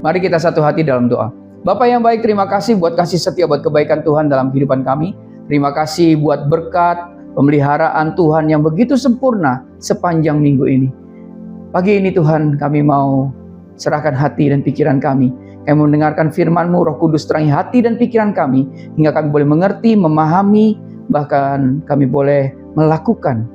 Mari kita satu hati dalam doa. Bapa yang baik, terima kasih buat kasih setia, buat kebaikan Tuhan dalam kehidupan kami. Terima kasih buat berkat, pemeliharaan Tuhan yang begitu sempurna sepanjang minggu ini. Pagi ini Tuhan, kami mau serahkan hati dan pikiran kami. Kami mendengarkan firman-Mu, Roh Kudus terangi hati dan pikiran kami, hingga kami boleh mengerti, memahami, bahkan kami boleh melakukan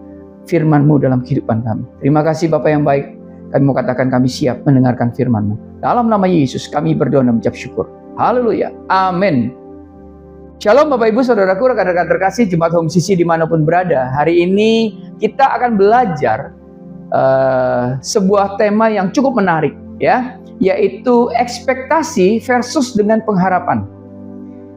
firman-Mu dalam kehidupan kami. Terima kasih Bapa yang baik. Kami mau katakan kami siap mendengarkan firman-Mu. Dalam nama Yesus kami berdoa dan mengucap syukur. Haleluya. Amin. Shalom Bapak Ibu Saudaraku, rekan-rekan terkasih Jemaat Home CC dimanapun berada. Hari ini kita akan belajar sebuah tema yang cukup menarik, ya, yaitu ekspektasi versus dengan pengharapan.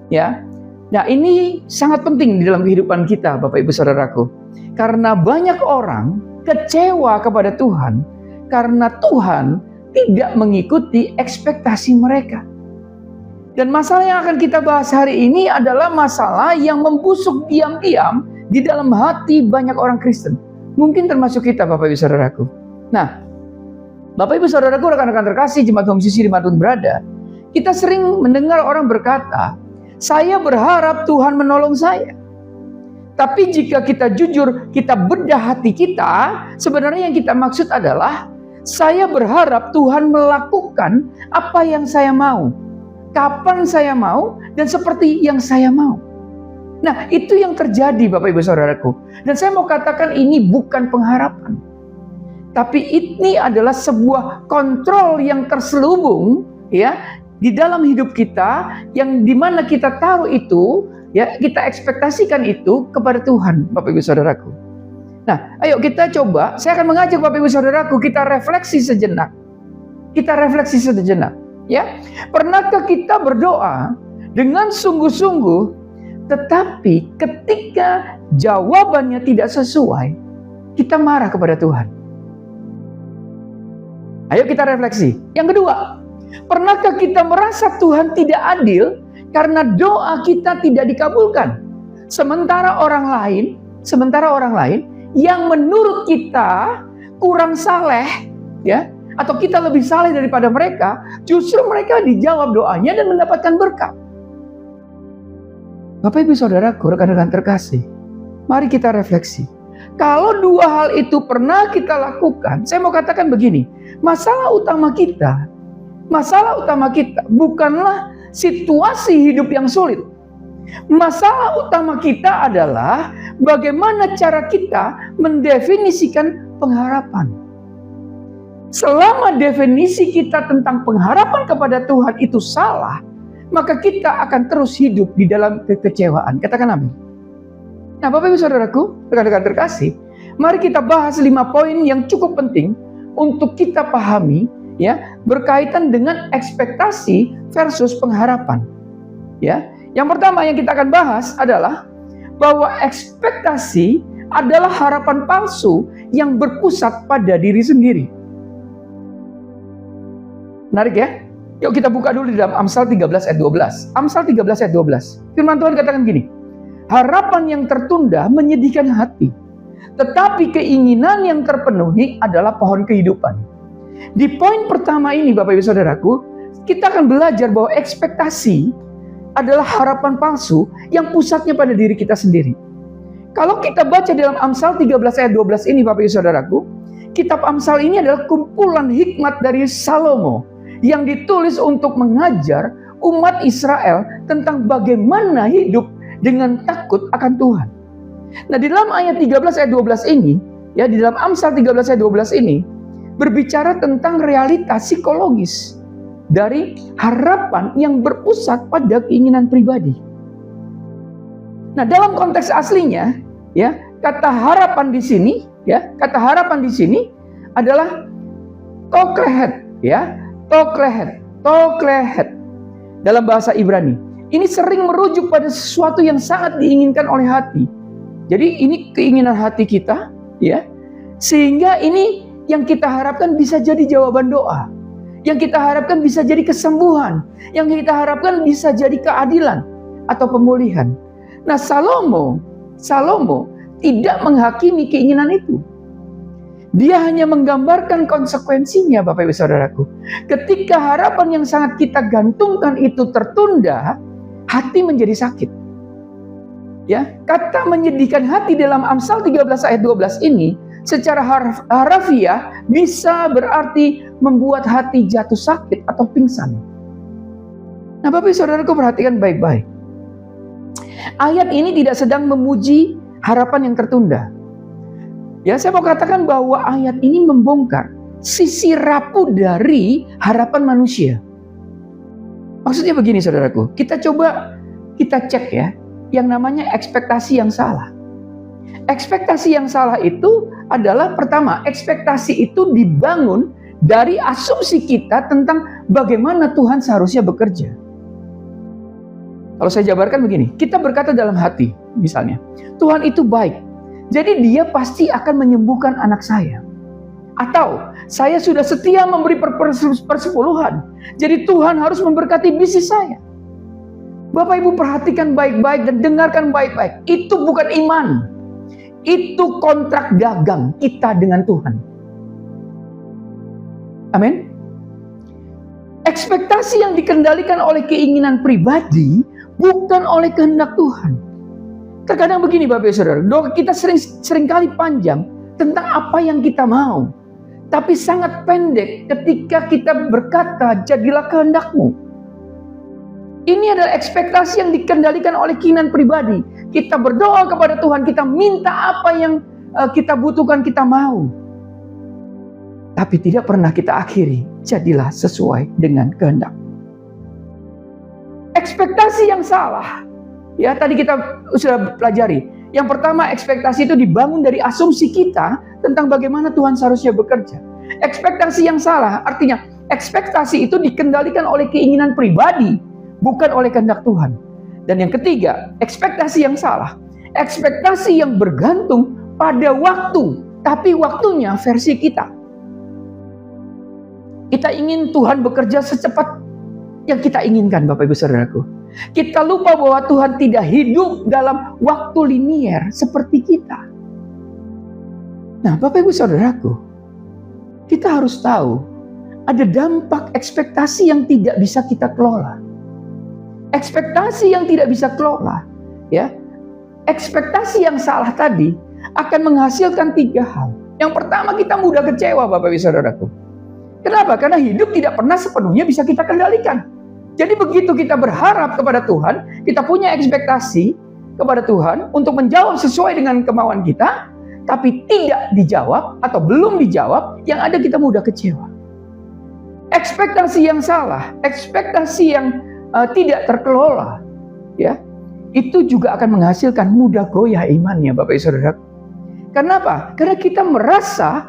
Ya. Nah, ini sangat penting di dalam kehidupan kita Bapak Ibu Saudaraku. Karena banyak orang kecewa kepada Tuhan karena Tuhan tidak mengikuti ekspektasi mereka. Dan masalah yang akan kita bahas hari ini adalah masalah yang membusuk diam-diam di dalam hati banyak orang Kristen. Mungkin termasuk kita Bapak Ibu Saudaraku. Nah, Bapak Ibu Saudaraku, rekan-rekan terkasih Jemaat Home CC dimanapun berada, kita sering mendengar orang berkata, saya berharap Tuhan menolong saya. Tapi jika kita jujur, kita bedah hati kita, sebenarnya yang kita maksud adalah saya berharap Tuhan melakukan apa yang saya mau, kapan saya mau, dan seperti yang saya mau. Nah, itu yang terjadi Bapak Ibu Saudaraku. Dan saya mau katakan ini bukan pengharapan. Tapi ini adalah sebuah kontrol yang terselubung, ya, di dalam hidup kita, yang dimana kita taruh itu, ya, kita ekspektasikan itu kepada Tuhan, Bapak Ibu Saudaraku. Nah, ayo kita coba, saya akan mengajak Bapak Ibu Saudaraku, kita refleksi sejenak. Kita refleksi sejenak, ya. Pernahkah kita berdoa dengan sungguh-sungguh, tetapi ketika jawabannya tidak sesuai, kita marah kepada Tuhan? Ayo kita refleksi. Yang kedua, pernahkah kita merasa Tuhan tidak adil karena doa kita tidak dikabulkan? Sementara orang lain yang menurut kita kurang saleh, ya, atau kita lebih saleh daripada mereka, justru mereka dijawab doanya dan mendapatkan berkat. Bapak Ibu Saudaraku, rekan-rekan terkasih, mari kita refleksi. Kalau dua hal itu pernah kita lakukan, saya mau katakan begini, masalah utama kita bukanlah situasi hidup yang sulit. Masalah utama kita adalah bagaimana cara kita mendefinisikan pengharapan. Selama definisi kita tentang pengharapan kepada Tuhan itu salah, maka kita akan terus hidup di dalam kekecewaan. Katakan amin. Nah, Bapak Ibu Saudaraku, rekan-rekan terkasih, mari kita bahas 5 poin yang cukup penting untuk kita pahami, ya, berkaitan dengan ekspektasi versus pengharapan. Ya. Yang pertama yang kita akan bahas adalah bahwa ekspektasi adalah harapan palsu yang berpusat pada diri sendiri. Menarik ya? Yuk kita buka dulu di dalam Amsal 13 ayat 12. Amsal 13 ayat 12. Firman Tuhan katakan gini, harapan yang tertunda menyedihkan hati, tetapi keinginan yang terpenuhi adalah pohon kehidupan. Di poin pertama ini Bapak Ibu Saudaraku, kita akan belajar bahwa ekspektasi adalah harapan palsu yang pusatnya pada diri kita sendiri. Kalau kita baca dalam Amsal 13 ayat 12 ini Bapak Ibu Saudaraku, kitab Amsal ini adalah kumpulan hikmat dari Salomo yang ditulis untuk mengajar umat Israel tentang bagaimana hidup dengan takut akan Tuhan. Nah, di dalam ayat 13 ayat 12 ini, ya, di dalam Amsal 13 ayat 12 ini berbicara tentang realitas psikologis dari harapan yang berpusat pada keinginan pribadi. Nah, dalam konteks aslinya, ya, kata harapan di sini adalah toklehet, ya, toklehet dalam bahasa Ibrani. Ini sering merujuk pada sesuatu yang sangat diinginkan oleh hati. Jadi ini keinginan hati kita, ya, sehingga ini yang kita harapkan bisa jadi jawaban doa. Yang kita harapkan bisa jadi kesembuhan. Yang kita harapkan bisa jadi keadilan atau pemulihan. Nah, Salomo tidak menghakimi keinginan itu. Dia hanya menggambarkan konsekuensinya, Bapak Ibu Saudaraku. Ketika harapan yang sangat kita gantungkan itu tertunda, hati menjadi sakit. Ya, kata menyedihkan hati dalam Amsal 13 ayat 12 ini secara harafiah bisa berarti membuat hati jatuh sakit atau pingsan. Nah, Bapak Ibu Saudaraku, perhatikan baik-baik. Ayat ini tidak sedang memuji harapan yang tertunda. Ya, saya mau katakan bahwa ayat ini membongkar sisi rapuh dari harapan manusia. Maksudnya begini, saudaraku, kita cek ya, yang namanya ekspektasi yang salah. Ekspektasi yang salah itu adalah, pertama, ekspektasi itu dibangun dari asumsi kita tentang bagaimana Tuhan seharusnya bekerja. Kalau saya jabarkan begini, kita berkata dalam hati, misalnya, Tuhan itu baik, jadi dia pasti akan menyembuhkan anak saya. Atau, saya sudah setia memberi persepuluhan, jadi Tuhan harus memberkati bisnis saya. Bapak Ibu perhatikan baik-baik dan dengarkan baik-baik. Itu bukan iman. Itu kontrak dagang kita dengan Tuhan. Amin. Ekspektasi yang dikendalikan oleh keinginan pribadi bukan oleh kehendak Tuhan. Terkadang begini Bapak Ibu Saudara, doa kita seringkali panjang tentang apa yang kita mau, tapi sangat pendek ketika kita berkata, jadilah kehendak-Mu. Ini adalah ekspektasi yang dikendalikan oleh keinginan pribadi. Kita berdoa kepada Tuhan, kita minta apa yang kita butuhkan, kita mau. Tapi tidak pernah kita akhiri, jadilah sesuai dengan kehendak. Ekspektasi yang salah. Ya, tadi kita sudah pelajari. Yang pertama, ekspektasi itu dibangun dari asumsi kita tentang bagaimana Tuhan seharusnya bekerja. Ekspektasi yang salah, artinya ekspektasi itu dikendalikan oleh keinginan pribadi, bukan oleh kehendak Tuhan. Dan yang ketiga, ekspektasi yang salah. Ekspektasi yang bergantung pada waktu, tapi waktunya versi kita. Kita ingin Tuhan bekerja secepat yang kita inginkan, Bapak Ibu Saudaraku. Kita lupa bahwa Tuhan tidak hidup dalam waktu linier seperti kita. Nah, Bapak Ibu Saudaraku, kita harus tahu ada dampak ekspektasi yang tidak bisa kita kelola. Ekspektasi yang tidak bisa kelola, ya. Ekspektasi yang salah tadi akan menghasilkan 3 hal. Yang pertama, kita mudah kecewa, Bapak Ibu Saudaraku. Kenapa? Karena hidup tidak pernah sepenuhnya bisa kita kendalikan. Jadi begitu kita berharap kepada Tuhan, kita punya ekspektasi kepada Tuhan untuk menjawab sesuai dengan kemauan kita, tapi tidak dijawab atau belum dijawab, yang ada kita mudah kecewa. Ekspektasi yang salah, ekspektasi yang tidak terkelola, ya, itu juga akan menghasilkan mudah goyah imannya, Bapak Ibu Saudara. Kenapa? Karena kita merasa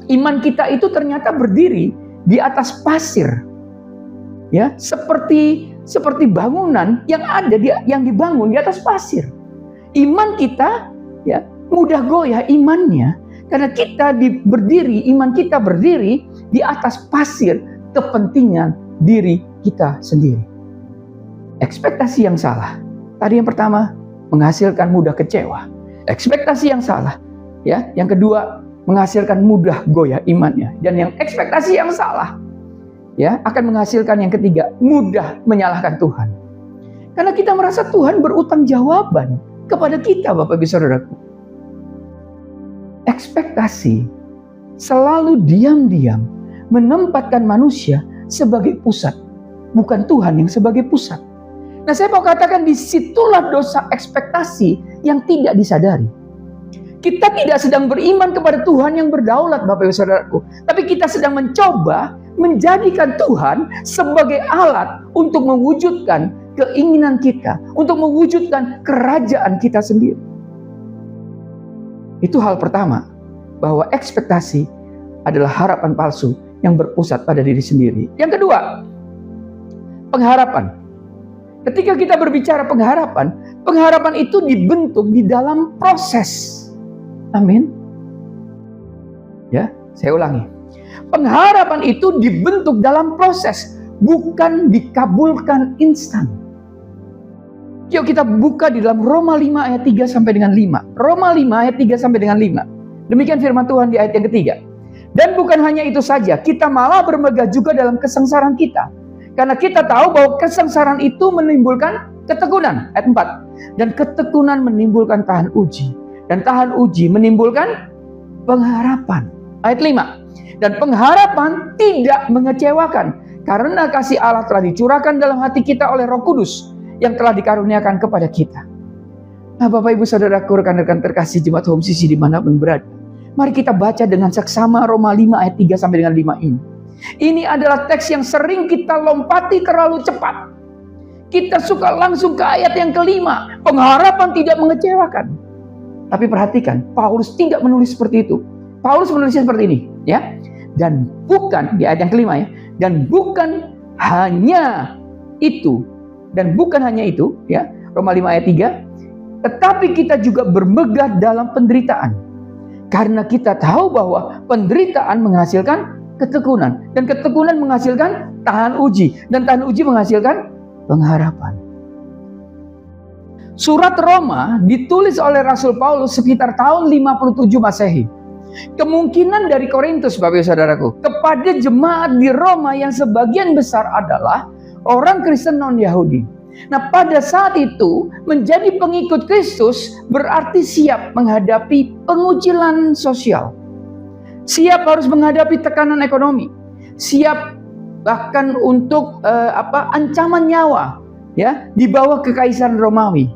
iman kita itu ternyata berdiri di atas pasir, ya, seperti bangunan yang dibangun di atas pasir. Iman kita, ya, mudah goyah imannya karena iman kita berdiri di atas pasir kepentingan diri kita sendiri. Ekspektasi yang salah. Tadi yang pertama menghasilkan mudah kecewa. Ekspektasi yang salah, ya. Yang kedua menghasilkan mudah goyah imannya. Dan yang ekspektasi yang salah, ya, akan menghasilkan yang ketiga, mudah menyalahkan Tuhan. Karena kita merasa Tuhan berutang jawaban kepada kita, Bapak Ibu Saudaraku. Ekspektasi selalu diam-diam menempatkan manusia sebagai pusat, bukan Tuhan yang sebagai pusat. Nah, saya mau katakan disitulah dosa ekspektasi yang tidak disadari. Kita tidak sedang beriman kepada Tuhan yang berdaulat, Bapak Ibu Saudaraku. Tapi kita sedang mencoba menjadikan Tuhan sebagai alat untuk mewujudkan keinginan kita, untuk mewujudkan kerajaan kita sendiri. Itu hal pertama, bahwa ekspektasi adalah harapan palsu yang berpusat pada diri sendiri. Yang kedua, pengharapan. Ketika kita berbicara pengharapan itu dibentuk di dalam proses. Amin. Ya, saya ulangi. Pengharapan itu dibentuk dalam proses, bukan dikabulkan instan. Yuk kita buka di dalam Roma 5 ayat 3 sampai dengan 5. Roma 5 ayat 3 sampai dengan 5. Demikian firman Tuhan di ayat yang ketiga. Dan bukan hanya itu saja, kita malah bermegah juga dalam kesengsaraan kita. Karena kita tahu bahwa kesengsaraan itu menimbulkan ketekunan. Ayat 4. Dan ketekunan menimbulkan tahan uji. Dan tahan uji menimbulkan pengharapan. Ayat 5. Dan pengharapan tidak mengecewakan. Karena kasih Allah telah dicurahkan dalam hati kita oleh Roh Kudus yang telah dikaruniakan kepada kita. Nah, Bapak Ibu Saudaraku, rekan-rekan terkasih Jemaat Home Sisi dimanapun berada, mari kita baca dengan seksama Roma 5 ayat 3 sampai dengan 5 ini. Ini adalah teks yang sering kita lompati terlalu cepat. Kita suka langsung ke ayat yang kelima, pengharapan tidak mengecewakan. Tapi perhatikan, Paulus tidak menulis seperti itu. Paulus menulisnya seperti ini, ya. Dan bukan, di ayat yang kelima ya, dan bukan hanya itu, ya, Roma 5 ayat 3, tetapi kita juga bermegah dalam penderitaan. Karena kita tahu bahwa penderitaan menghasilkan ketekunan. Dan ketekunan menghasilkan tahan uji. Dan tahan uji menghasilkan pengharapan. Surat Roma ditulis oleh Rasul Paulus sekitar tahun 57 Masehi. Kemungkinan dari Korintus, Bapak Ibu Saudaraku, kepada jemaat di Roma yang sebagian besar adalah orang Kristen non-Yahudi. Nah, pada saat itu menjadi pengikut Kristus berarti siap menghadapi pengucilan sosial. Siap harus menghadapi tekanan ekonomi. Siap bahkan untuk ancaman nyawa, ya, di bawah kekaisaran Romawi.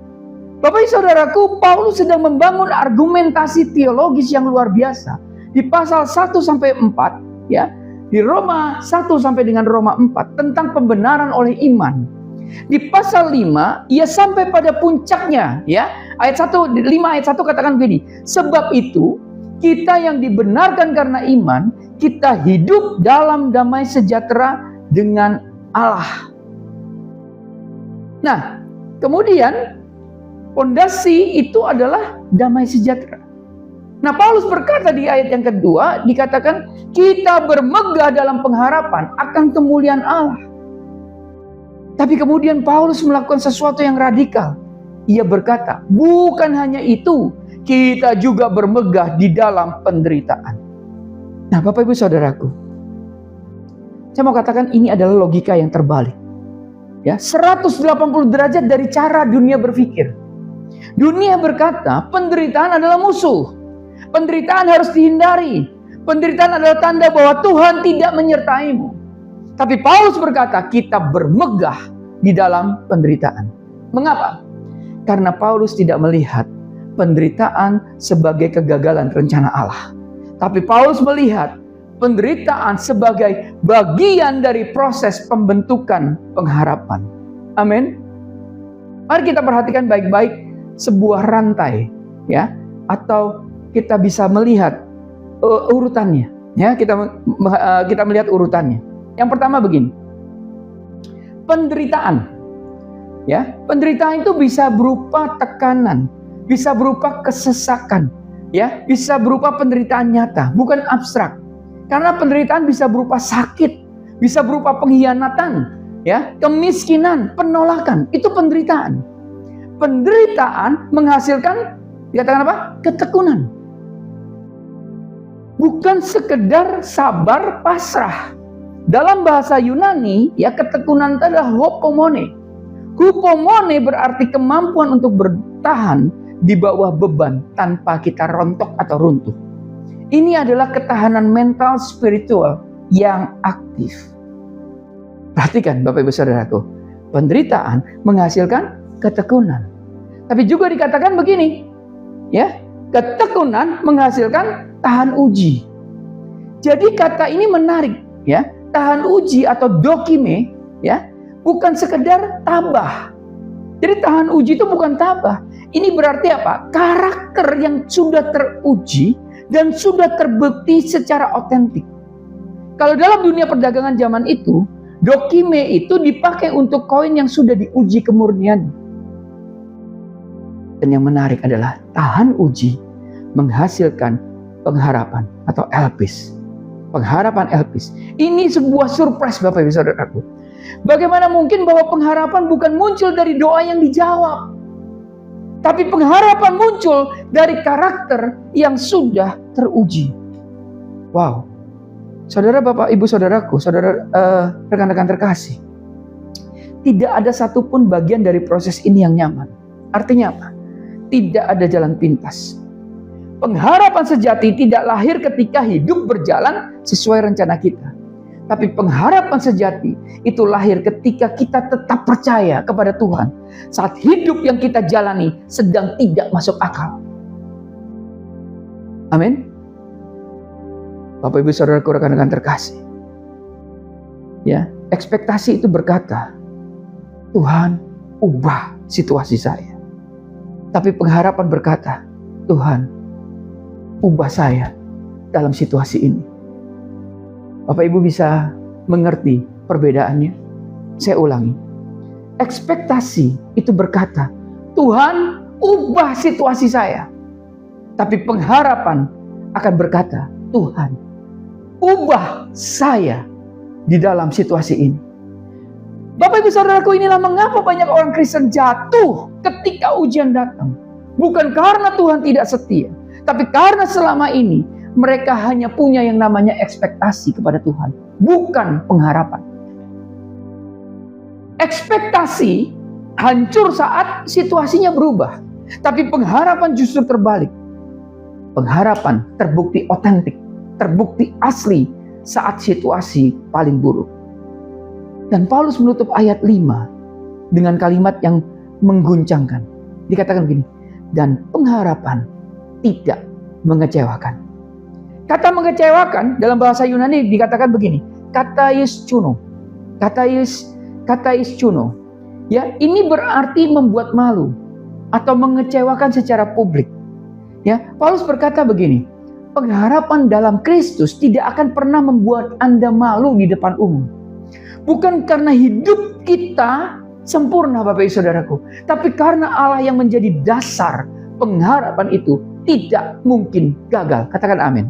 Bapak Ibu Saudaraku, Paulus sedang membangun argumentasi teologis yang luar biasa. Di pasal 1 sampai 4, ya, di Roma 1 sampai dengan Roma 4 tentang pembenaran oleh iman. Di pasal 5 ia sampai pada puncaknya, ya. Ayat 1, 5 ayat 1 katakan begini, sebab itu kita yang dibenarkan karena iman, kita hidup dalam damai sejahtera dengan Allah. Nah, kemudian fondasi itu adalah damai sejahtera. Nah, Paulus berkata di ayat yang kedua, dikatakan kita bermegah dalam pengharapan akan kemuliaan Allah. Tapi kemudian Paulus melakukan sesuatu yang radikal. Ia berkata, bukan hanya itu, kita juga bermegah di dalam penderitaan. Nah, Bapak Ibu Saudaraku, saya mau katakan ini adalah logika yang terbalik. Ya, 180 derajat dari cara dunia berpikir. Dunia berkata, penderitaan adalah musuh. Penderitaan harus dihindari. Penderitaan adalah tanda bahwa Tuhan tidak menyertaimu. Tapi Paulus berkata, kita bermegah di dalam penderitaan. Mengapa? Karena Paulus tidak melihat penderitaan sebagai kegagalan rencana Allah. Tapi Paulus melihat penderitaan sebagai bagian dari proses pembentukan pengharapan. Amin. Mari kita perhatikan baik-baik sebuah rantai, ya, atau kita bisa melihat urutannya, ya. Kita melihat urutannya. Yang pertama begini, penderitaan, ya, penderitaan itu bisa berupa tekanan, bisa berupa kesesakan, ya, bisa berupa penderitaan nyata, bukan abstrak. Karena penderitaan bisa berupa sakit, bisa berupa pengkhianatan, ya, kemiskinan, penolakan, itu penderitaan. Penderitaan menghasilkan, dikatakan apa? Ketekunan. Bukan sekedar sabar pasrah. Dalam bahasa Yunani, ya, ketekunan itu adalah hupomone. Hupomone berarti kemampuan untuk bertahan di bawah beban tanpa kita rontok atau runtuh. Ini adalah ketahanan mental spiritual yang aktif. Perhatikan Bapak Ibu Saudaraku, penderitaan menghasilkan ketekunan. Tapi juga dikatakan begini, ya, ketekunan menghasilkan tahan uji. Jadi kata ini menarik, ya. Tahan uji atau dokime, ya, bukan sekedar tabah. Jadi tahan uji itu bukan tabah. Ini berarti apa? Karakter yang sudah teruji dan sudah terbukti secara otentik. Kalau dalam dunia perdagangan zaman itu, dokime itu dipakai untuk koin yang sudah diuji kemurnian. Dan yang menarik adalah tahan uji menghasilkan pengharapan atau elpis. Pengharapan elpis. Ini sebuah surprise Bapak Ibu Saudaraku. Bagaimana mungkin bahwa pengharapan bukan muncul dari doa yang dijawab, tapi pengharapan muncul dari karakter yang sudah teruji. Wow, saudara, bapak, ibu, saudaraku, saudara, rekan-rekan terkasih, tidak ada satupun bagian dari proses ini yang nyaman. Artinya apa? Tidak ada jalan pintas. Pengharapan sejati tidak lahir ketika hidup berjalan sesuai rencana kita. Tapi pengharapan sejati itu lahir ketika kita tetap percaya kepada Tuhan saat hidup yang kita jalani sedang tidak masuk akal. Amin. Bapak, ibu, saudaraku, rekan-rekan terkasih. Ya, ekspektasi itu berkata, Tuhan, ubah situasi saya. Tapi pengharapan berkata, Tuhan, ubah saya dalam situasi ini. Bapak Ibu bisa mengerti perbedaannya? Saya ulangi. Ekspektasi itu berkata, Tuhan, ubah situasi saya. Tapi pengharapan akan berkata, Tuhan, ubah saya di dalam situasi ini. Bapak, ibu, saudaraku, inilah mengapa banyak orang Kristen jatuh ketika ujian datang. Bukan karena Tuhan tidak setia, tapi karena selama ini mereka hanya punya yang namanya ekspektasi kepada Tuhan, bukan pengharapan. Ekspektasi hancur saat situasinya berubah, tapi pengharapan justru terbalik. Pengharapan terbukti otentik, terbukti asli saat situasi paling buruk. Dan Paulus menutup ayat 5 dengan kalimat yang mengguncangkan. Dikatakan begini, dan pengharapan tidak mengecewakan. Kata mengecewakan dalam bahasa Yunani dikatakan begini, kataios chuno. Kataios chuno. Ya, ini berarti membuat malu atau mengecewakan secara publik. Ya, Paulus berkata begini, pengharapan dalam Kristus tidak akan pernah membuat Anda malu di depan umum. Bukan karena hidup kita sempurna, Bapak Ibu Saudaraku, tapi karena Allah yang menjadi dasar pengharapan itu tidak mungkin gagal. Katakan amin.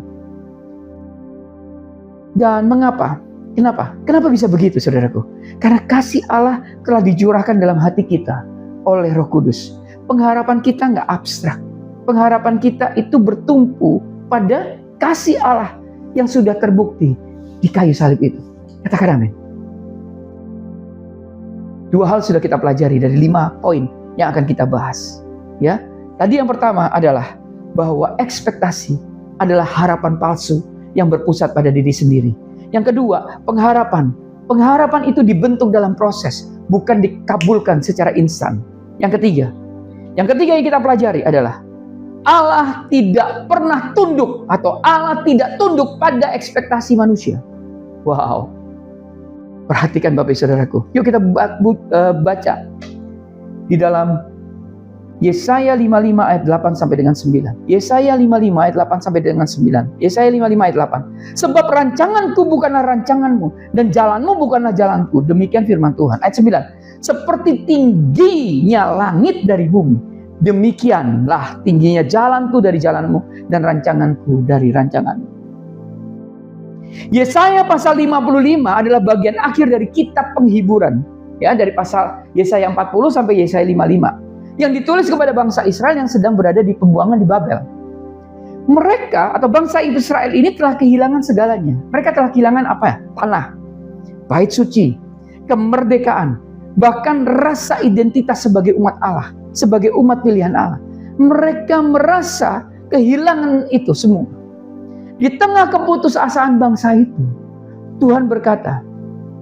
Dan mengapa? Kenapa? Kenapa bisa begitu, saudaraku? Karena kasih Allah telah dicurahkan dalam hati kita oleh Roh Kudus. Pengharapan kita nggak abstrak. Pengharapan kita itu bertumpu pada kasih Allah yang sudah terbukti di kayu salib itu. Katakan amin. 2 hal sudah kita pelajari dari 5 poin yang akan kita bahas. Ya, tadi yang pertama adalah bahwa ekspektasi adalah harapan palsu yang berpusat pada diri sendiri. Yang kedua, pengharapan. Pengharapan itu dibentuk dalam proses, bukan dikabulkan secara instan. Yang ketiga yang kita pelajari adalah Allah tidak pernah tunduk atau Allah tidak tunduk pada ekspektasi manusia. Wow. Perhatikan Bapak Ibu Saudaraku. Yuk kita baca di dalam Yesaya 55 ayat 8 sampai dengan 9. Yesaya 55 ayat 8 sampai dengan 9. Yesaya 55 ayat 8. Sebab rancanganku bukanlah rancanganmu dan jalanmu bukanlah jalanku. Demikian firman Tuhan. Ayat 9. Seperti tingginya langit dari bumi, demikianlah tingginya jalanku dari jalanmu dan rancanganku dari rancanganmu. Yesaya pasal 55 adalah bagian akhir dari kitab penghiburan, ya, dari pasal Yesaya 40 sampai Yesaya 55 yang ditulis kepada bangsa Israel yang sedang berada di pembuangan di Babel. Mereka atau bangsa Israel ini telah kehilangan segalanya. Mereka telah kehilangan apa? Tanah, bait suci, kemerdekaan, bahkan rasa identitas sebagai umat Allah, sebagai umat pilihan Allah. Mereka merasa kehilangan itu semua. Di tengah keputusasaan bangsa itu, Tuhan berkata,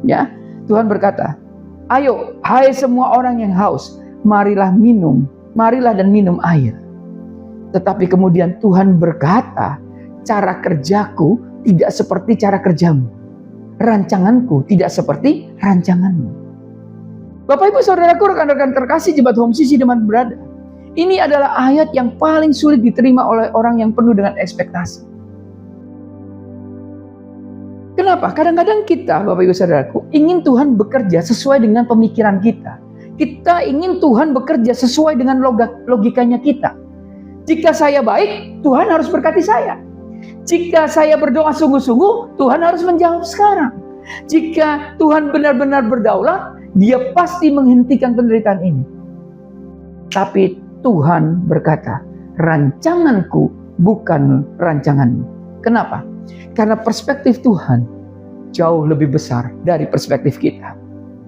ya, Tuhan berkata, ayo, hai semua orang yang haus, marilah dan minum air. Tetapi kemudian Tuhan berkata, cara kerjaku tidak seperti cara kerjamu, rancanganku tidak seperti rancanganmu. Bapak Ibu Saudaraku, rekan-rekan terkasih Jemaat Home Sisi dimanapun berada, ini adalah ayat yang paling sulit diterima oleh orang yang penuh dengan ekspektasi. Kenapa? Kadang-kadang kita, Bapak Ibu Saudaraku, ingin Tuhan bekerja sesuai dengan pemikiran kita. Kita ingin Tuhan bekerja sesuai dengan logikanya kita. Jika saya baik, Tuhan harus berkati saya. Jika saya berdoa sungguh-sungguh, Tuhan harus menjawab sekarang. Jika Tuhan benar-benar berdaulat, Dia pasti menghentikan penderitaan ini. Tapi Tuhan berkata, rancanganku bukan rancanganmu. Kenapa? Karena perspektif Tuhan jauh lebih besar dari perspektif kita.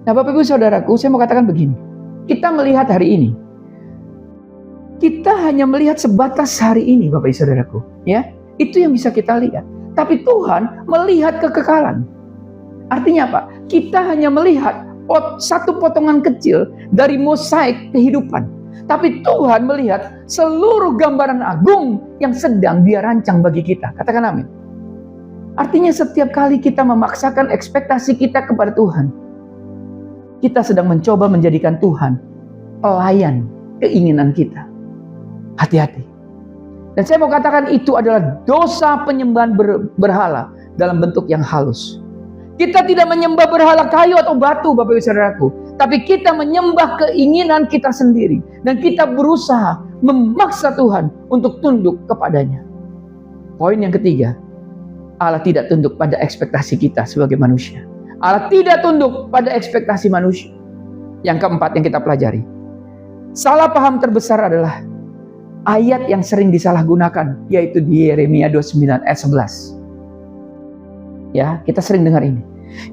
Nah, Bapak Ibu Saudaraku, saya mau katakan begini. Kita melihat hari ini. Kita hanya melihat sebatas hari ini, Bapak Ibu Saudaraku, ya. Itu yang bisa kita lihat. Tapi Tuhan melihat kekekalan. Artinya apa? Kita hanya melihat satu potongan kecil dari mosaik kehidupan. Tapi Tuhan melihat seluruh gambaran agung yang sedang Dia rancang bagi kita. Katakan amin. Artinya setiap kali kita memaksakan ekspektasi kita kepada Tuhan, kita sedang mencoba menjadikan Tuhan pelayan keinginan kita. Hati-hati. Dan saya mau katakan itu adalah dosa penyembahan berhala dalam bentuk yang halus. Kita tidak menyembah berhala kayu atau batu, Bapak Ibu Saudaraku, tapi kita menyembah keinginan kita sendiri. Dan kita berusaha memaksa Tuhan untuk tunduk kepadanya. Poin yang ketiga, Allah tidak tunduk pada ekspektasi kita sebagai manusia. Allah tidak tunduk pada ekspektasi manusia. Yang keempat yang kita pelajari, salah paham terbesar adalah ayat yang sering disalahgunakan, yaitu di Yeremia 29 ayat 11. Ya, kita sering dengar ini.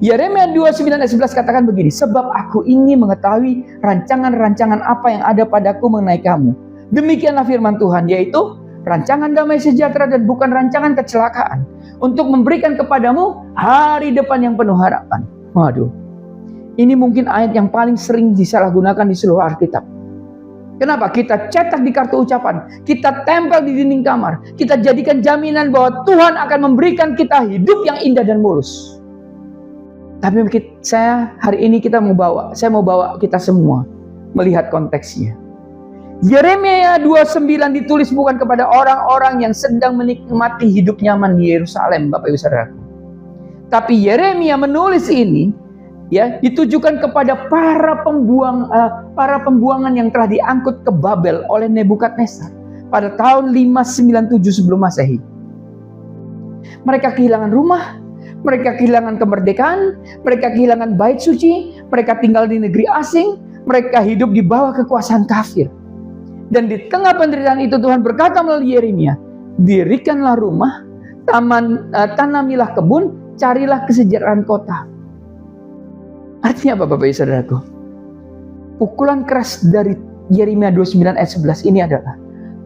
Yeremia 29 ayat 11 katakan begini, sebab aku ingin mengetahui rancangan-rancangan apa yang ada padaku mengenai kamu. Demikianlah firman Tuhan, yaitu rancangan damai sejahtera dan bukan rancangan kecelakaan, untuk memberikan kepadamu hari depan yang penuh harapan. Waduh, ini mungkin ayat yang paling sering disalahgunakan di seluruh Alkitab. Kenapa? Kita cetak di kartu ucapan, kita tempel di dinding kamar, kita jadikan jaminan bahwa Tuhan akan memberikan kita hidup yang indah dan mulus. Tapi saya hari ini saya mau bawa kita semua melihat konteksnya. Yeremia 29 ditulis bukan kepada orang-orang yang sedang menikmati hidup nyaman di Yerusalem, Bapak Ibu Saudara. Tapi Yeremia menulis ini ya ditujukan kepada para pembuangan yang telah diangkut ke Babel oleh Nebukadnezar pada tahun 597 sebelum Masehi. Mereka kehilangan rumah, mereka kehilangan kemerdekaan, mereka kehilangan bait suci, mereka tinggal di negeri asing, mereka hidup di bawah kekuasaan kafir. Dan di tengah penderitaan itu Tuhan berkata melalui Yeremia, dirikanlah rumah, tanamilah kebun, carilah kesejahteraan kota. Artinya apa Bapak Ibu Saudaraku? Pukulan keras dari Yeremia 29 ayat 11 ini adalah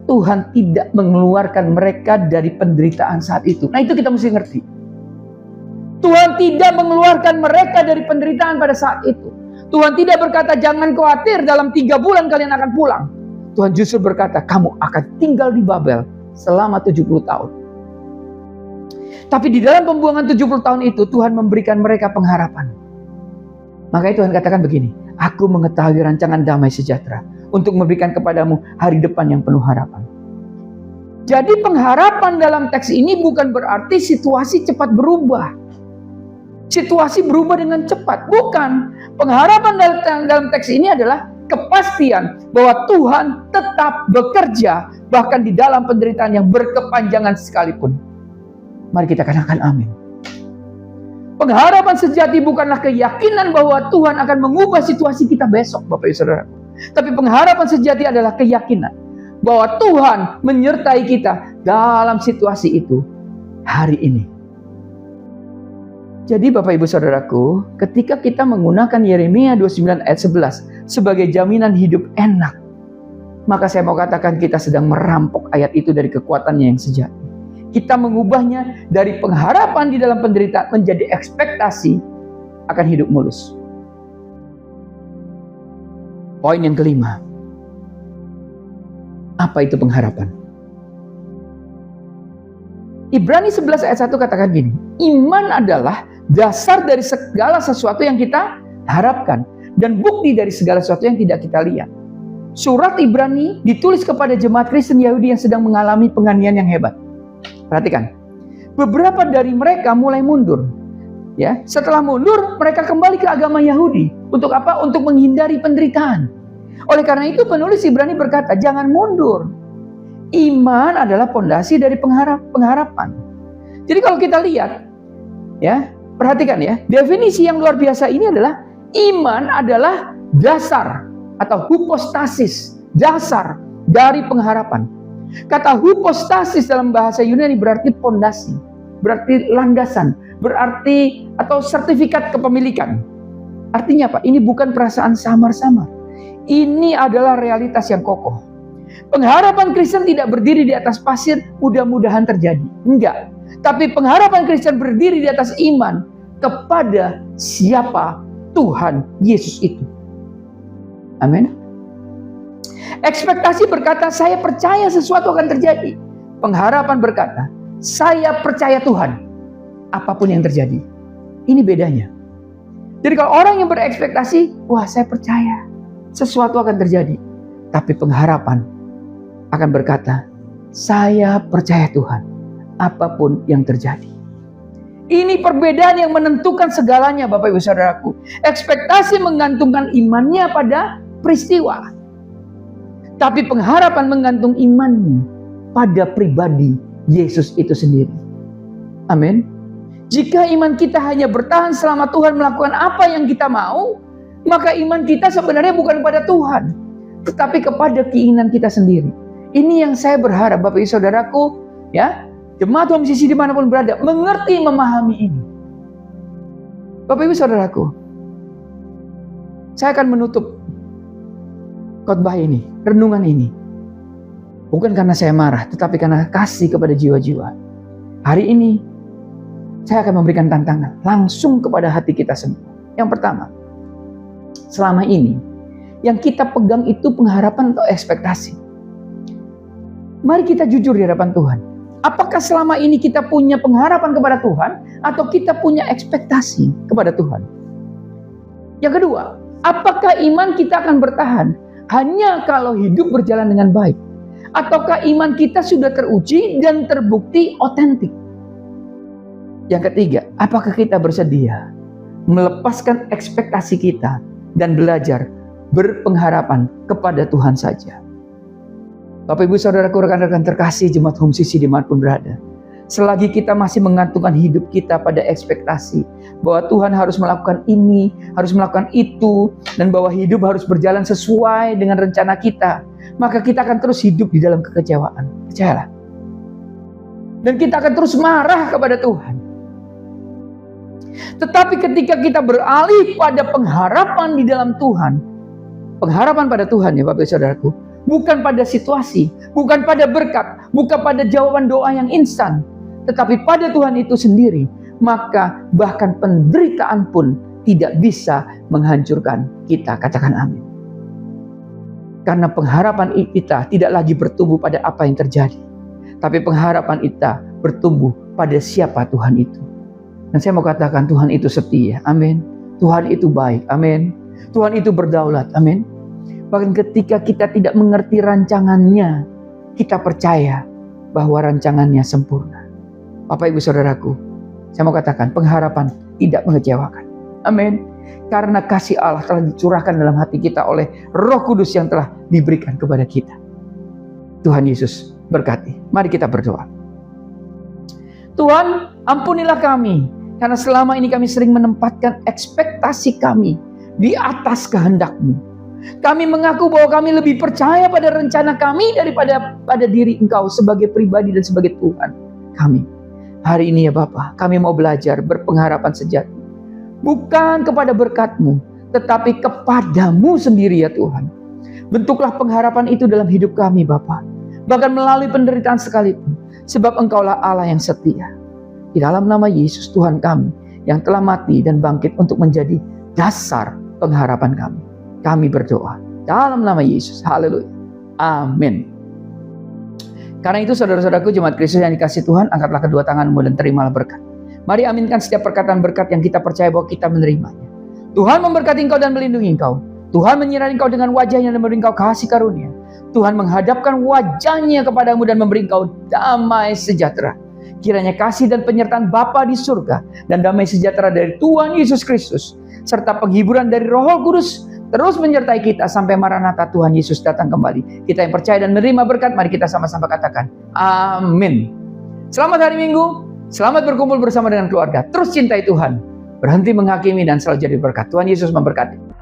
Tuhan tidak mengeluarkan mereka dari penderitaan saat itu. Nah itu kita mesti ngerti. Tuhan tidak mengeluarkan mereka dari penderitaan pada saat itu. Tuhan tidak berkata jangan khawatir dalam 3 bulan kalian akan pulang. Tuhan justru berkata kamu akan tinggal di Babel selama 70 tahun. Tapi di dalam pembuangan 70 tahun itu Tuhan memberikan mereka pengharapan. Makanya Tuhan katakan begini, aku mengetahui rancangan damai sejahtera untuk memberikan kepadamu hari depan yang penuh harapan. Jadi pengharapan dalam teks ini bukan berarti situasi cepat berubah. Situasi berubah dengan cepat. Bukan. Pengharapan dalam teks ini adalah kepastian bahwa Tuhan tetap bekerja bahkan di dalam penderitaan yang berkepanjangan sekalipun. Mari kita katakan amin. Pengharapan sejati bukanlah keyakinan bahwa Tuhan akan mengubah situasi kita besok, Bapak Ibu Saudara. Tapi pengharapan sejati adalah keyakinan bahwa Tuhan menyertai kita dalam situasi itu hari ini. Jadi Bapak Ibu Saudaraku, ketika kita menggunakan Yeremia 29 ayat 11 sebagai jaminan hidup enak, maka saya mau katakan kita sedang merampok ayat itu dari kekuatannya yang sejati. Kita mengubahnya dari pengharapan di dalam penderitaan menjadi ekspektasi akan hidup mulus. Poin yang kelima. Apa itu pengharapan? Ibrani 11 ayat 1 katakan gini, iman adalah dasar dari segala sesuatu yang kita harapkan dan bukti dari segala sesuatu yang tidak kita lihat. Surat Ibrani ditulis kepada jemaat Kristen Yahudi yang sedang mengalami penganiayaan yang hebat. Perhatikan, beberapa dari mereka mulai mundur. Ya, setelah mundur, mereka kembali ke agama Yahudi. Untuk apa? Untuk menghindari penderitaan. Oleh karena itu, penulis Ibrani berkata, jangan mundur. Iman adalah pondasi dari pengharapan. Jadi kalau kita lihat, ya, Perhatikan ya, definisi yang luar biasa ini adalah iman adalah dasar atau hypostasis, dasar dari pengharapan. Kata hypostasis dalam bahasa Yunani berarti pondasi, berarti landasan, berarti atau sertifikat kepemilikan. Artinya apa? Ini bukan perasaan samar-samar. Ini adalah realitas yang kokoh. Pengharapan Kristen tidak berdiri di atas pasir, mudah-mudahan terjadi. Enggak. Tapi pengharapan Kristen berdiri di atas iman kepada siapa Tuhan Yesus itu. Amin. Ekspektasi berkata, saya percaya sesuatu akan terjadi. Pengharapan berkata, saya percaya Tuhan, apapun yang terjadi. Ini bedanya. Jadi kalau orang yang berekspektasi, wah saya percaya sesuatu akan terjadi. Tapi pengharapan akan berkata, saya percaya Tuhan, apapun yang terjadi. Ini perbedaan yang menentukan segalanya, Bapak Ibu Saudaraku. Ekspektasi menggantungkan imannya pada peristiwa. Tapi pengharapan menggantung imannya pada pribadi Yesus itu sendiri. Amin. Jika iman kita hanya bertahan selama Tuhan melakukan apa yang kita mau, maka iman kita sebenarnya bukan pada Tuhan, tetapi kepada keinginan kita sendiri. Ini yang saya berharap Bapak Ibu Saudaraku, ya, jemaat Home Sisi dimanapun berada, mengerti, memahami ini. Bapak Ibu Saudaraku, saya akan menutup khotbah ini, renungan ini. Bukan karena saya marah, tetapi karena kasih kepada jiwa-jiwa. Hari ini, saya akan memberikan tantangan langsung kepada hati kita semua. Yang pertama, selama ini, yang kita pegang itu pengharapan atau ekspektasi. Mari kita jujur di hadapan Tuhan. Apakah selama ini kita punya pengharapan kepada Tuhan atau kita punya ekspektasi kepada Tuhan? Yang kedua, apakah iman kita akan bertahan hanya kalau hidup berjalan dengan baik? Ataukah iman kita sudah teruji dan terbukti otentik? Yang ketiga, apakah kita bersedia melepaskan ekspektasi kita dan belajar berpengharapan kepada Tuhan saja? Bapak Ibu Saudaraku, rekan-rekan terkasih jemaat Home Sisi dimanapun berada, selagi kita masih menggantungkan hidup kita pada ekspektasi bahwa Tuhan harus melakukan ini, harus melakukan itu, dan bahwa hidup harus berjalan sesuai dengan rencana kita, maka kita akan terus hidup di dalam kekecewaan. Percayalah. Dan kita akan terus marah kepada Tuhan. Tetapi ketika kita beralih pada pengharapan di dalam Tuhan, pengharapan pada Tuhan ya Bapak Ibu Saudaraku, bukan pada situasi, bukan pada berkat, bukan pada jawaban doa yang instan, tetapi pada Tuhan itu sendiri, maka bahkan penderitaan pun tidak bisa menghancurkan kita. Katakan amin. Karena pengharapan kita tidak lagi bertumbuh pada apa yang terjadi, tapi pengharapan kita bertumbuh pada siapa Tuhan itu. Dan saya mau katakan Tuhan itu setia, amin. Tuhan itu baik, amin. Tuhan itu berdaulat, amin. Bahkan ketika kita tidak mengerti rancangannya, kita percaya bahwa rancangannya sempurna. Bapak Ibu Saudaraku, saya mau katakan pengharapan tidak mengecewakan, amin. Karena kasih Allah telah dicurahkan dalam hati kita oleh Roh Kudus yang telah diberikan kepada kita. Tuhan Yesus berkati. Mari kita berdoa. Tuhan, ampunilah kami, karena selama ini kami sering menempatkan ekspektasi kami di atas kehendak-Mu. Kami mengaku bahwa kami lebih percaya pada rencana kami daripada pada diri Engkau sebagai pribadi dan sebagai Tuhan kami. Hari ini ya Bapa, kami mau belajar berpengharapan sejati. Bukan kepada berkat-Mu, tetapi kepadamu sendiri ya Tuhan. Bentuklah pengharapan itu dalam hidup kami Bapa. Bahkan melalui penderitaan sekalipun. Sebab Engkaulah Allah yang setia. Di dalam nama Yesus Tuhan kami, yang telah mati dan bangkit untuk menjadi dasar pengharapan kami. Kami berdoa dalam nama Yesus. Haleluya. Amin. Karena itu saudara-saudaraku jemaat Kristus yang dikasihi Tuhan, angkatlah kedua tanganmu dan terimalah berkat. Mari aminkan setiap perkataan berkat yang kita percaya bahwa kita menerimanya. Tuhan memberkati engkau dan melindungi engkau. Tuhan menyinari engkau dengan wajahnya dan memberi engkau kasih karunia. Tuhan menghadapkan wajahnya kepadamu dan memberi engkau damai sejahtera. Kiranya kasih dan penyertaan Bapa di surga dan damai sejahtera dari Tuhan Yesus Kristus serta penghiburan dari Roh Kudus terus menyertai kita sampai Maranatha Tuhan Yesus datang kembali. Kita yang percaya dan menerima berkat, mari kita sama-sama katakan amin. Selamat hari Minggu. Selamat berkumpul bersama dengan keluarga. Terus cintai Tuhan. Berhenti menghakimi dan selalu jadi berkat. Tuhan Yesus memberkati.